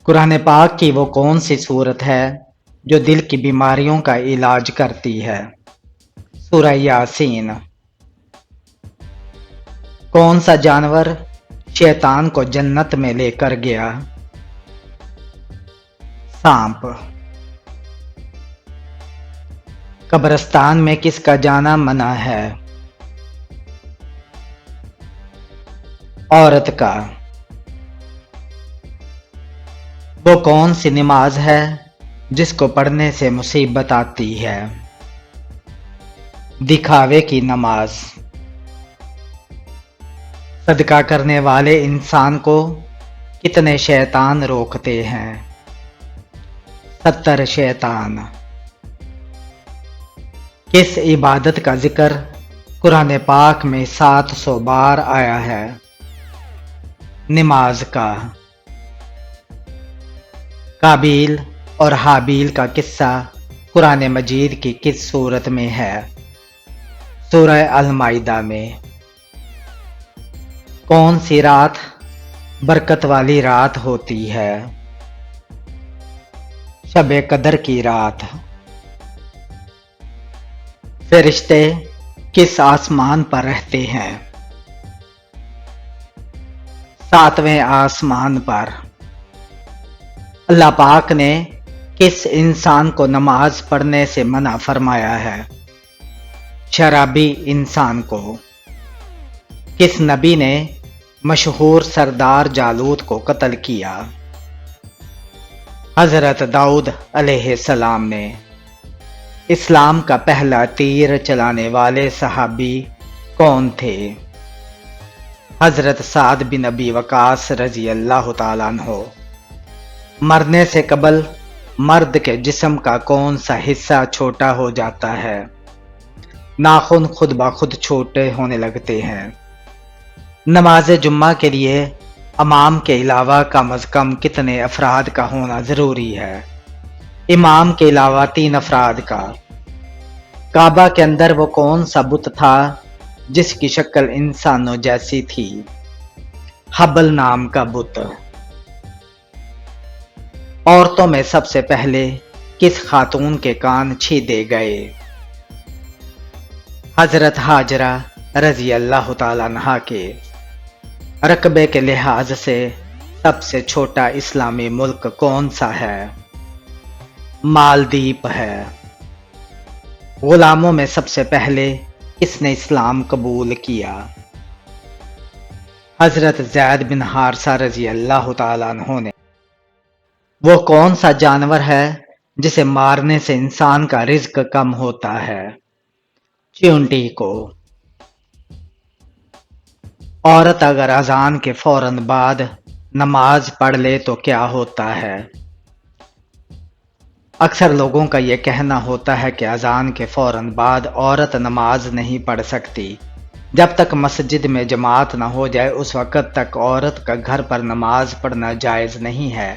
قرآن پاک کی وہ کون سی صورت ہے جو دل کی بیماریوں کا علاج کرتی ہے؟ سورہ یاسین۔ کون سا جانور شیطان کو جنت میں لے کر گیا؟ سانپ۔ قبرستان میں کس کا جانا منع ہے؟ عورت کا۔ وہ کون سی نماز ہے جس کو پڑھنے سے مصیبت آتی ہے؟ دکھاوے کی نماز۔ صدقہ کرنے والے انسان کو کتنے شیطان روکتے ہیں؟ 70 شیطان۔ کس عبادت کا ذکر قرآن پاک میں 700 بار آیا ہے؟ نماز کا۔ قابیل اور حابیل کا قصہ قرآن مجید کی کس سورت میں ہے؟ سورہ المائدہ میں۔ کون سی رات برکت والی رات ہوتی ہے؟ شب قدر کی رات۔ فرشتے کس آسمان پر رہتے ہیں؟ 7ویں آسمان پر۔ اللہ پاک نے کس انسان کو نماز پڑھنے سے منع فرمایا ہے؟ شرابی انسان کو۔ کس نبی نے مشہور سردار جالوت کو قتل کیا؟ حضرت داؤد علیہ السلام نے۔ اسلام کا پہلا تیر چلانے والے صحابی کون تھے؟ حضرت سعد بن ابی وقاص رضی اللہ تعالیٰ عنہ۔ مرنے سے قبل مرد کے جسم کا کون سا حصہ چھوٹا ہو جاتا ہے؟ ناخن خود بخود چھوٹے ہونے لگتے ہیں۔ نماز جمعہ کے لیے امام کے علاوہ کم از کم کتنے افراد کا ہونا ضروری ہے؟ امام کے علاوہ 3 افراد کا۔ کعبہ کے اندر وہ کون سا بت تھا جس کی شکل انسانوں جیسی تھی؟ حبل نام کا بت۔ عورتوں میں سب سے پہلے کس خاتون کے کان چھیدے گئے؟ حضرت ہاجرہ رضی اللہ تعالیٰ عنہا کے۔ رقبے کے لحاظ سے سب سے چھوٹا اسلامی ملک کون سا ہے؟ مالدیپ ہے۔ غلاموں میں سب سے پہلے کس نے اسلام قبول کیا؟ حضرت زید بن حارثہ رضی اللہ تعالیٰ عنہ نے۔ وہ کون سا جانور ہے جسے مارنے سے انسان کا رزق کم ہوتا ہے؟ چیونٹی کو۔ عورت اگر اذان کے فوراً بعد نماز پڑھ لے تو کیا ہوتا ہے؟ اکثر لوگوں کا یہ کہنا ہوتا ہے کہ اذان کے فوراً بعد عورت نماز نہیں پڑھ سکتی۔ جب تک مسجد میں جماعت نہ ہو جائے اس وقت تک عورت کا گھر پر نماز پڑھنا جائز نہیں ہے،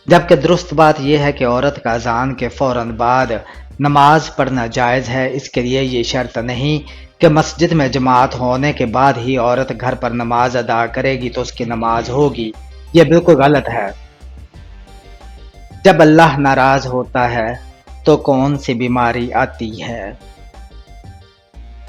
جبکہ درست بات یہ ہے کہ عورت کا اذان کے فوراً بعد نماز پڑھنا جائز ہے۔ اس کے لیے یہ شرط نہیں کہ مسجد میں جماعت ہونے کے بعد ہی عورت گھر پر نماز ادا کرے گی تو اس کی نماز ہوگی، یہ بالکل غلط ہے۔ جب اللہ ناراض ہوتا ہے تو کون سی بیماری آتی ہے؟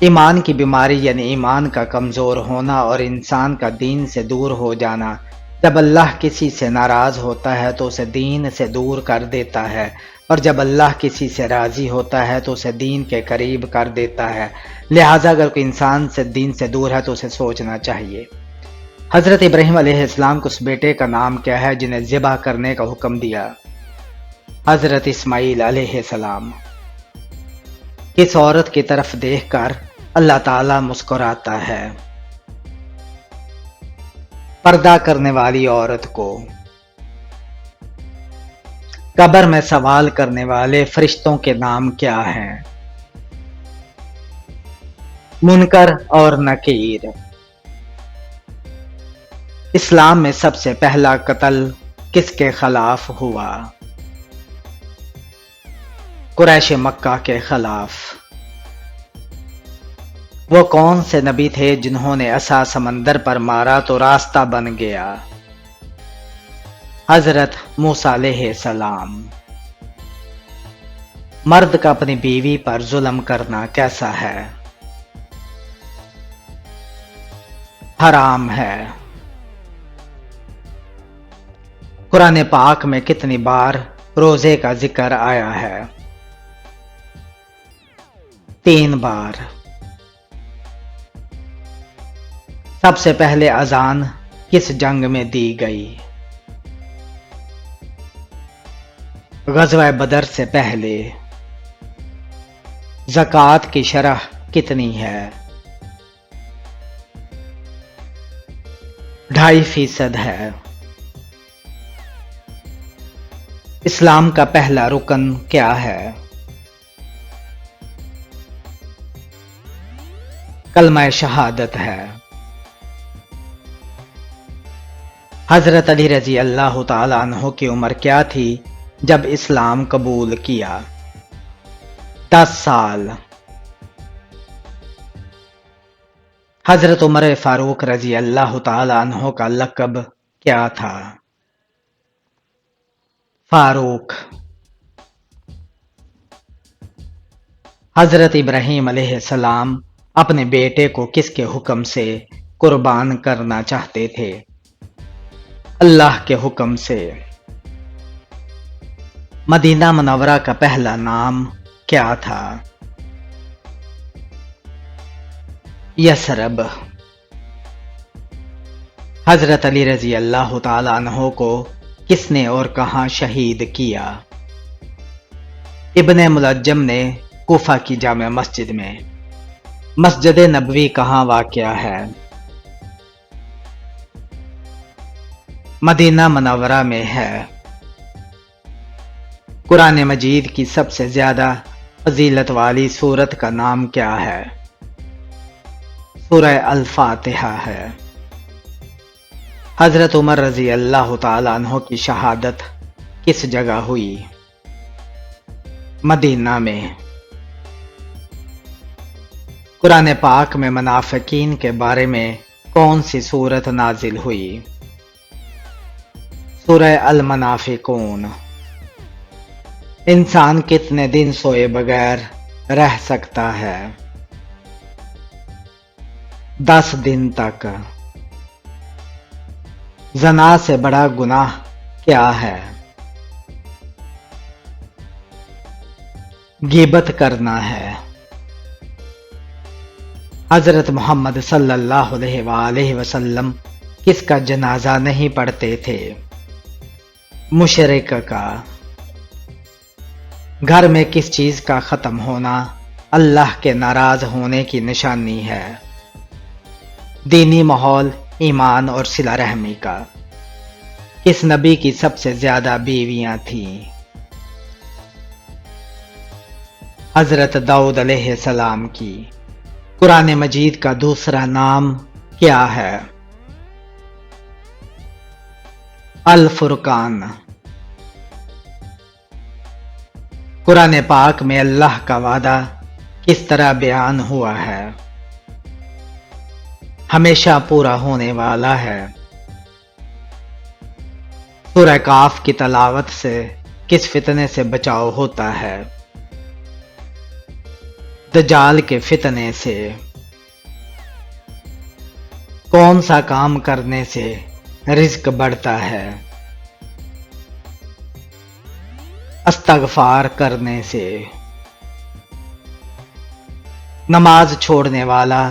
ایمان کی بیماری یعنی ایمان کا کمزور ہونا اور انسان کا دین سے دور ہو جانا۔ جب اللہ کسی سے ناراض ہوتا ہے تو اسے دین سے دور کر دیتا ہے، اور جب اللہ کسی سے راضی ہوتا ہے تو اسے دین کے قریب کر دیتا ہے۔ لہٰذا اگر کوئی انسان سے دین سے دور ہے تو اسے سوچنا چاہیے۔ حضرت ابراہیم علیہ السلام کو اس بیٹے کا نام کیا ہے جنہیں ذبح کرنے کا حکم دیا؟ حضرت اسماعیل علیہ السلام۔ کس عورت کی طرف دیکھ کر اللہ تعالیٰ مسکراتا ہے؟ پردہ کرنے والی عورت کو۔ قبر میں سوال کرنے والے فرشتوں کے نام کیا ہیں؟ منکر اور نکیر۔ اسلام میں سب سے پہلا قتل کس کے خلاف ہوا؟ قریش مکہ کے خلاف۔ وہ کون سے نبی تھے جنہوں نے عصا سمندر پر مارا تو راستہ بن گیا؟ حضرت موسیٰ علیہ السلام۔ مرد کا اپنی بیوی پر ظلم کرنا کیسا ہے؟ حرام ہے۔ قرآن پاک میں کتنی بار روزے کا ذکر آیا ہے؟ 3 بار۔ سب سے پہلے اذان کس جنگ میں دی گئی؟ غزوہ بدر سے پہلے۔ زکوٰۃ کی شرح کتنی ہے؟ 2.5% ہے۔ اسلام کا پہلا رکن کیا ہے؟ کلمہ شہادت ہے۔ حضرت علی رضی اللہ تعالیٰ عنہ کی عمر کیا تھی جب اسلام قبول کیا؟ 10 سال۔ حضرت عمر فاروق رضی اللہ تعالیٰ عنہ کا لقب کیا تھا؟ فاروق۔ حضرت ابراہیم علیہ السلام اپنے بیٹے کو کس کے حکم سے قربان کرنا چاہتے تھے؟ اللہ کے حکم سے۔ مدینہ منورہ کا پہلا نام کیا تھا؟ یثرب۔ حضرت علی رضی اللہ تعالیٰ عنہ کو کس نے اور کہاں شہید کیا؟ ابن ملجم نے کوفہ کی جامع مسجد میں۔ مسجد نبوی کہاں واقع ہے؟ مدینہ منورہ میں ہے۔ قرآن مجید کی سب سے زیادہ فضیلت والی سورت کا نام کیا ہے؟ سورہ الفاتحہ ہے۔ حضرت عمر رضی اللہ تعالیٰ عنہ کی شہادت کس جگہ ہوئی؟ مدینہ میں۔ قرآن پاک میں منافقین کے بارے میں کون سی سورت نازل ہوئی؟ سورہ المنافقون۔ انسان کتنے دن سوئے بغیر رہ سکتا ہے؟ 10 دن تک۔ زنا سے بڑا گناہ کیا ہے؟ غیبت کرنا ہے۔ حضرت محمد صلی اللہ علیہ وآلہ وسلم کس کا جنازہ نہیں پڑھتے تھے؟ مشرک کا۔ گھر میں کس چیز کا ختم ہونا اللہ کے ناراض ہونے کی نشانی ہے؟ دینی ماحول، ایمان اور صلہ رحمی کا۔ کس نبی کی سب سے زیادہ بیویاں تھیں؟ حضرت داؤد علیہ السلام کی۔ قرآن مجید کا دوسرا نام کیا ہے؟ الفرقان۔ قرآن پاک میں اللہ کا وعدہ کس طرح بیان ہوا ہے؟ ہمیشہ پورا ہونے والا ہے۔ سورہ کاف کی تلاوت سے کس فتنے سے بچاؤ ہوتا ہے؟ دجال کے فتنے سے۔ کون سا کام کرنے سے رزق بڑھتا ہے؟ استغفار کرنے سے۔ نماز چھوڑنے والا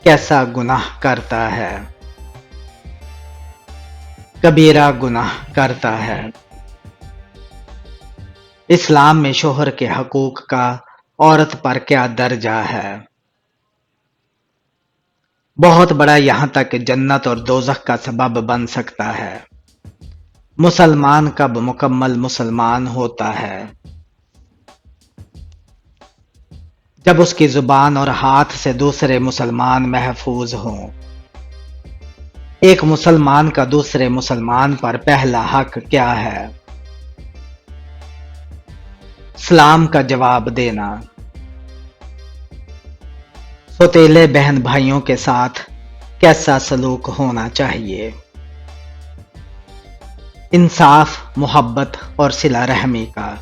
کیسا گناہ کرتا ہے؟ کبیرہ گناہ کرتا ہے۔ اسلام میں شوہر کے حقوق کا عورت پر کیا درجہ ہے؟ بہت بڑا، یہاں تک کہ جنت اور دوزخ کا سبب بن سکتا ہے۔ مسلمان کب مکمل مسلمان ہوتا ہے؟ جب اس کی زبان اور ہاتھ سے دوسرے مسلمان محفوظ ہوں۔ ایک مسلمان کا دوسرے مسلمان پر پہلا حق کیا ہے؟ سلام کا جواب دینا۔ سوتیلے بہن بھائیوں کے ساتھ کیسا سلوک ہونا چاہیے؟ انصاف، محبت اور صلہ رحمی کا۔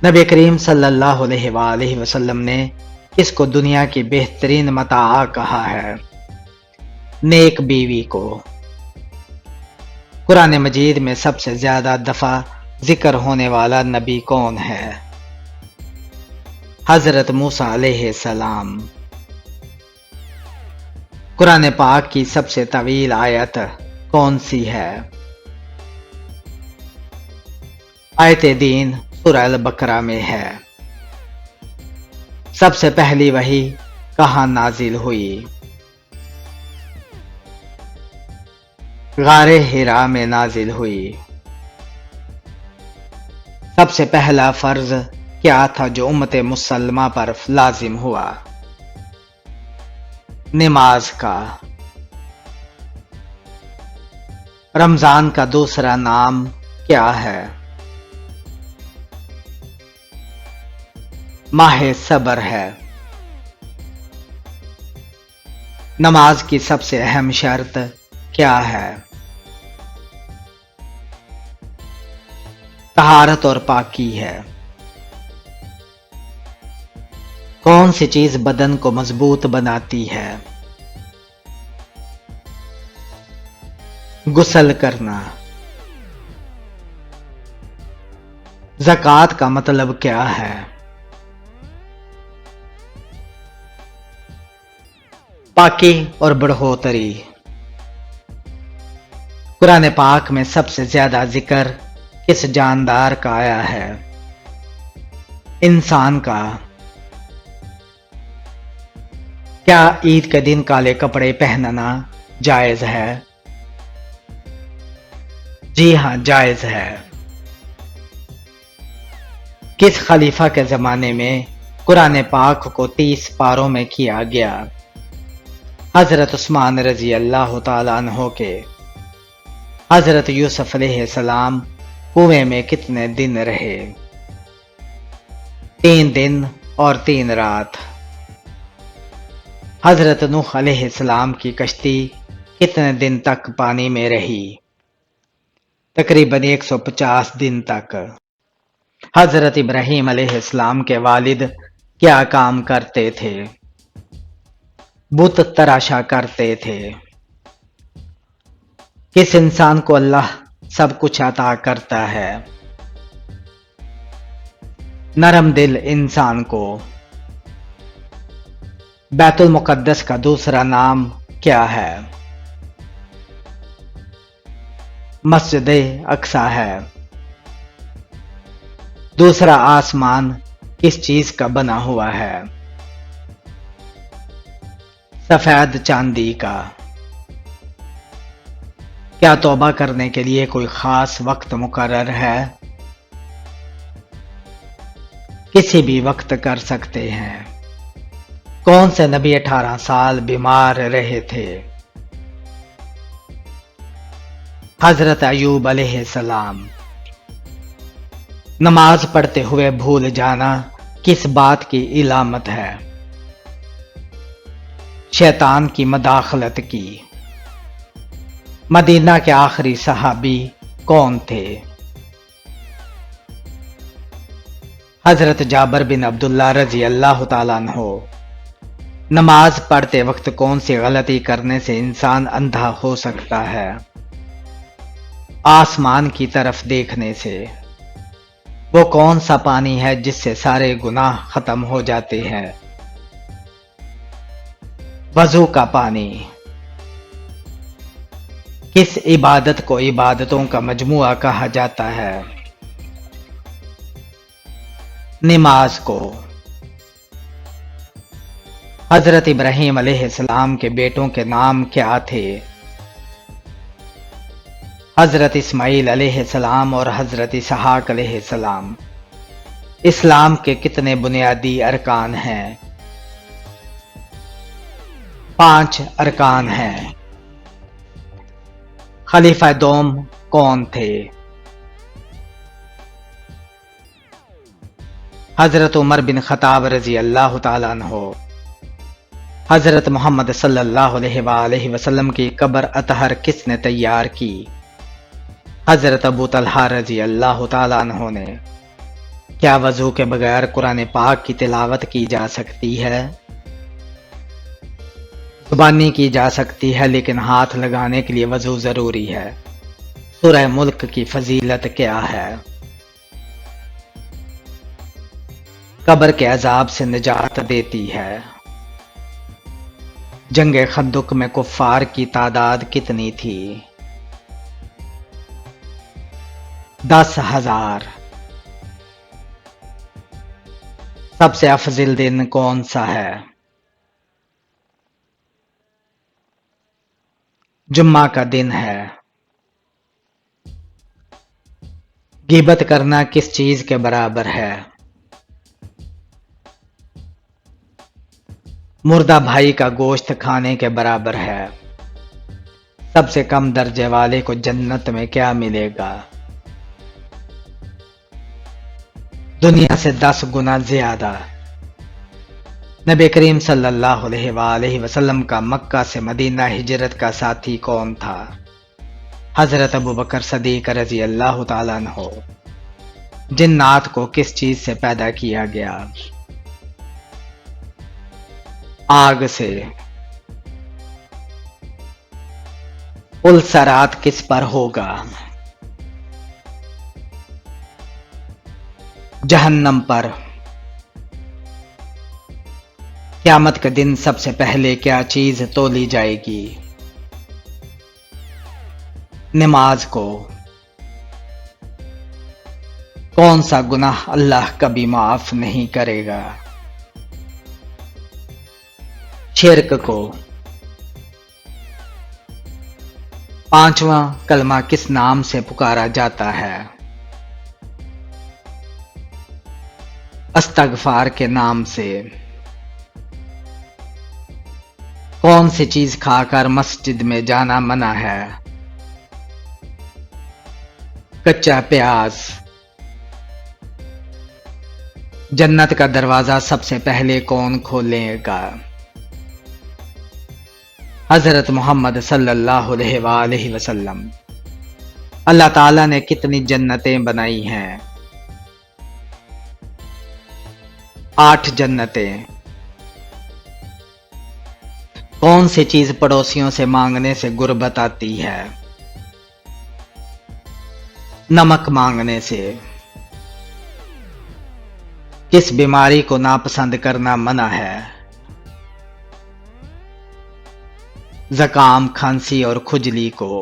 نبی کریم صلی اللہ علیہ وآلہ وسلم نے اس کو دنیا کی بہترین متاع کہا ہے۔ نیک بیوی کو قرآن مجید میں سب سے زیادہ دفعہ ذکر ہونے والا نبی کون ہے؟ حضرت موسیٰ علیہ السلام۔ قرآن پاک کی سب سے طویل آیت کون سی ہے؟ آیت دین سورہ البقرہ میں ہے۔ سب سے پہلی وحی کہاں نازل ہوئی؟ غار حرا میں نازل ہوئی۔ سب سے پہلا فرض کیا تھا جو امت مسلمہ پر لازم ہوا؟ نماز کا۔ رمضان کا دوسرا نام کیا ہے؟ ماہ صبر ہے۔ نماز کی سب سے اہم شرط کیا ہے؟ طہارت اور پاکی ہے۔ کون سی چیز بدن کو مضبوط بناتی ہے؟ غسل کرنا۔ زکوٰۃ کا مطلب کیا ہے؟ پاکی اور بڑھوتری۔ قرآن پاک میں سب سے زیادہ ذکر کس جاندار کا آیا ہے؟ انسان کا۔ کیا عید کے دن کالے کپڑے پہننا جائز ہے؟ جی ہاں، جائز ہے۔ کس خلیفہ کے زمانے میں قرآن پاک کو 30 پاروں میں کیا گیا؟ حضرت عثمان رضی اللہ تعالیٰ عنہ کے۔ حضرت یوسف علیہ السلام کنویں میں کتنے دن رہے؟ 3 دن اور 3 رات۔ حضرت نوح علیہ السلام کی کشتی کتنے دن تک پانی میں رہی؟ تقریباً 150 دن تک۔ حضرت ابراہیم علیہ السلام کے والد کیا کام کرتے تھے؟ بت تراشا کرتے تھے۔ کس انسان کو اللہ سب کچھ عطا کرتا ہے؟ نرم دل انسان کو۔ بیت المقدس کا دوسرا نام کیا ہے؟ مسجد اقصی ہے۔ دوسرا آسمان کس چیز کا بنا ہوا ہے؟ سفید چاندی کا۔ کیا توبہ کرنے کے لیے کوئی خاص وقت مقرر ہے؟ کسی بھی وقت کر سکتے ہیں۔ کون سے نبی 18 سال بیمار رہے تھے؟ حضرت ایوب علیہ السلام۔ نماز پڑھتے ہوئے بھول جانا کس بات کی علامت ہے؟ شیطان کی مداخلت کی۔ مدینہ کے آخری صحابی کون تھے؟ حضرت جابر بن عبداللہ رضی اللہ تعالیٰ عنہ۔ نماز پڑھتے وقت کون سی غلطی کرنے سے انسان اندھا ہو سکتا ہے؟ آسمان کی طرف دیکھنے سے۔ وہ کون سا پانی ہے جس سے سارے گناہ ختم ہو جاتے ہیں؟ وضو کا پانی۔ کس عبادت کو عبادتوں کا مجموعہ کہا جاتا ہے؟ نماز کو۔ حضرت ابراہیم علیہ السلام کے بیٹوں کے نام کیا تھے؟ حضرت اسماعیل علیہ السلام اور حضرت اسحاق علیہ السلام۔ اسلام کے کتنے بنیادی ارکان ہیں؟ 5 ارکان ہیں۔ خلیفہ دوم کون تھے؟ حضرت عمر بن خطاب رضی اللہ تعالیٰ عنہ۔ حضرت محمد صلی اللہ علیہ وآلہ وسلم کی قبر اطہر کس نے تیار کی؟ حضرت ابو طلحہ رضی اللہ تعالیٰ عنہ نے: کیا وضو کے بغیر قرآن پاک کی تلاوت کی جا سکتی ہے؟ زبانی کی جا سکتی ہے، لیکن ہاتھ لگانے کے لیے وضو ضروری ہے۔ سورہ ملک کی فضیلت کیا ہے؟ قبر کے عذاب سے نجات دیتی ہے۔ جنگ خندق میں کفار کی تعداد کتنی تھی؟ 10,000۔ سب سے افضل دن کون سا ہے؟ جمعہ کا دن ہے۔ غیبت کرنا کس چیز کے برابر ہے؟ مردہ بھائی کا گوشت کھانے کے برابر ہے۔ سب سے کم درجے والے کو جنت میں کیا ملے گا؟ دنیا سے 10 گنا زیادہ۔ نبی کریم صلی اللہ علیہ وآلہ وسلم کا مکہ سے مدینہ ہجرت کا ساتھی کون تھا؟ حضرت ابوبکر صدیق رضی اللہ تعالیٰ عنہ۔ جنات کو کس چیز سے پیدا کیا گیا؟ آگ سے۔ پل صراط کس پر ہوگا؟ جہنم پر۔ قیامت کے دن سب سے پہلے کیا چیز تولی جائے گی؟ نماز کو۔ کون سا گناہ اللہ کبھی معاف نہیں کرے گا؟ شرک کو۔ 5واں کلمہ کس نام سے پکارا جاتا ہے؟ استغفار کے نام سے۔ کون سی چیز کھا کر مسجد میں جانا منع ہے؟ کچا پیاز۔ جنت کا دروازہ سب سے پہلے کون کھولے گا؟ حضرت محمد صلی اللہ علیہ وآلہ وسلم۔ اللہ تعالیٰ نے کتنی جنتیں بنائی ہیں؟ 8 جنتیں۔ کون سی چیز پڑوسیوں سے مانگنے سے غربت آتی ہے؟ نمک مانگنے سے۔ کس بیماری کو ناپسند کرنا منع ہے؟ زکام، کھانسی اور کھجلی کو۔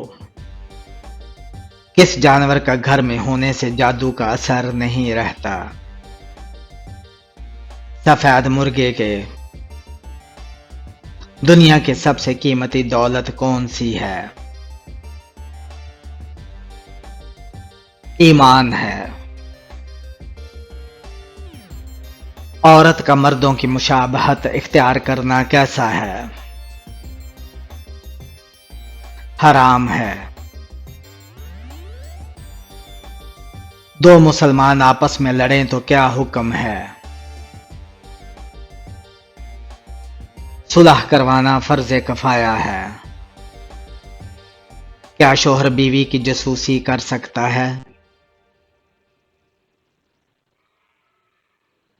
کس جانور کا گھر میں ہونے سے جادو کا اثر نہیں رہتا؟ سفید مرغے کے۔ دنیا کی سب سے قیمتی دولت کون سی ہے؟ ایمان ہے۔ عورت کا مردوں کی مشابہت اختیار کرنا کیسا ہے؟ حرام ہے۔ 2 مسلمان آپس میں لڑیں تو کیا حکم ہے؟ صلح کروانا فرض کفایہ ہے۔ کیا شوہر بیوی کی جاسوسی کر سکتا ہے؟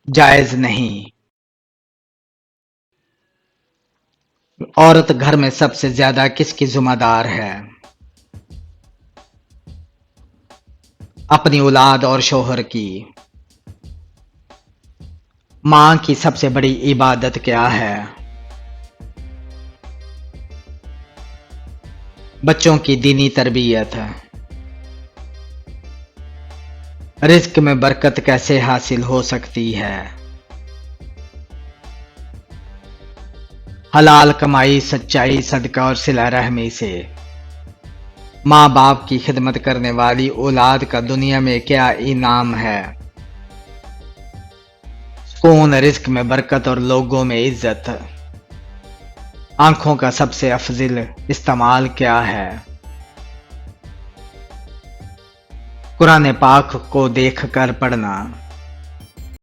جائز نہیں۔ عورت گھر میں سب سے زیادہ کس کی ذمہ دار ہے؟ اپنی اولاد اور شوہر کی۔ ماں کی سب سے بڑی عبادت کیا ہے؟ بچوں کی دینی تربیت۔ رزق میں برکت کیسے حاصل ہو سکتی ہے؟ حلال کمائی، سچائی، صدقہ اور صلہ رحمی سے۔ ماں باپ کی خدمت کرنے والی اولاد کا دنیا میں کیا انعام ہے؟ سکون، رزق میں برکت اور لوگوں میں عزت۔ آنکھوں کا سب سے افضل استعمال کیا ہے؟ قرآن پاک کو دیکھ کر پڑھنا۔